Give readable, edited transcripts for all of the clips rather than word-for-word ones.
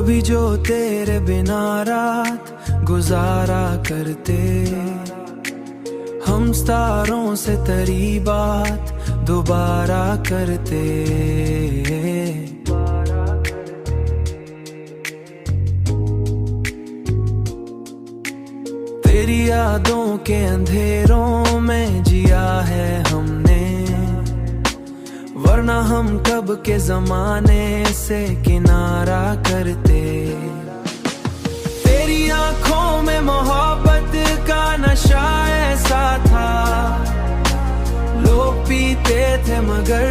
कभी जो तेरे बिना रात गुजारा करते, हम सितारों से तेरी बात दोबारा करते। तेरी यादों के अंधेरों में जिया है हमने, वरना हम कब के जमाने से किनारा करते। तेरी आंखों में मोहब्बत का नशा ऐसा था, लोग पीते थे मगर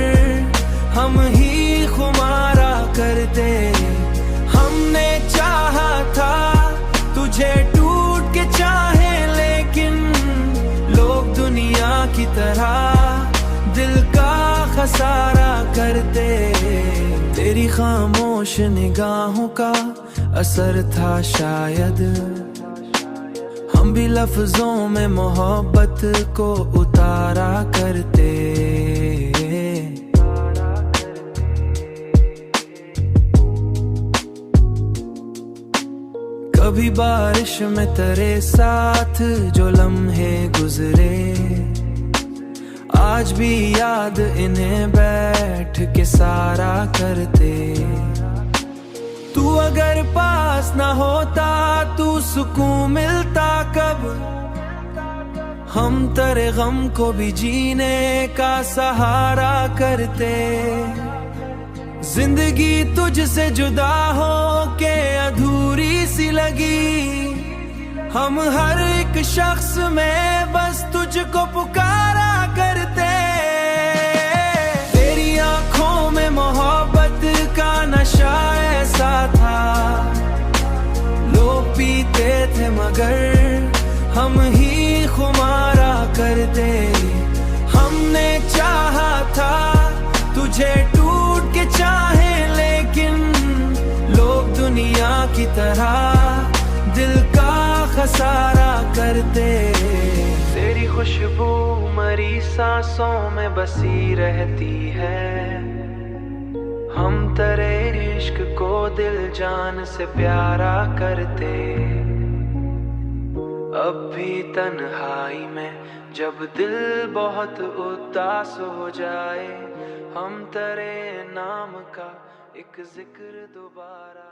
हम ही खुमारा करते। हमने चाहा था तुझे टूट के चाहे, लेकिन लोग दुनिया की तरह दिल का खसारा करते। तेरी खामोश निगाहों का असर था शायद, हम भी लफ्जों में मोहब्बत को उतारा करते। कभी बारिश में तेरे साथ जो लम्हे गुजरे, आज भी याद इन्हें बैठ के सारा करते। तू अगर पास ना होता तू सुकून मिलता कब, हम तेरे गम को भी जीने का सहारा करते। जिंदगी तुझसे जुदा हो के अधूरी सी लगी, हम हर एक शख्स में बस तुझको पुकारा करते। तेरी आंखों में मोहब्बत का नशा ऐसा था, लोग पीते थे मगर हम ही खुमारा करते। हमने चाहा था तुझे टूट के चाहे, लेकिन लोग दुनिया की तरह दिल का खसारा करते। तेरी खुशबू मरी सांसों में बसी रहती है, हम तेरे इश्क को दिल जान से प्यारा करते। अब भी तन्हाई में जब दिल बहुत उदास हो जाए, हम तेरे नाम का एक जिक्र दोबारा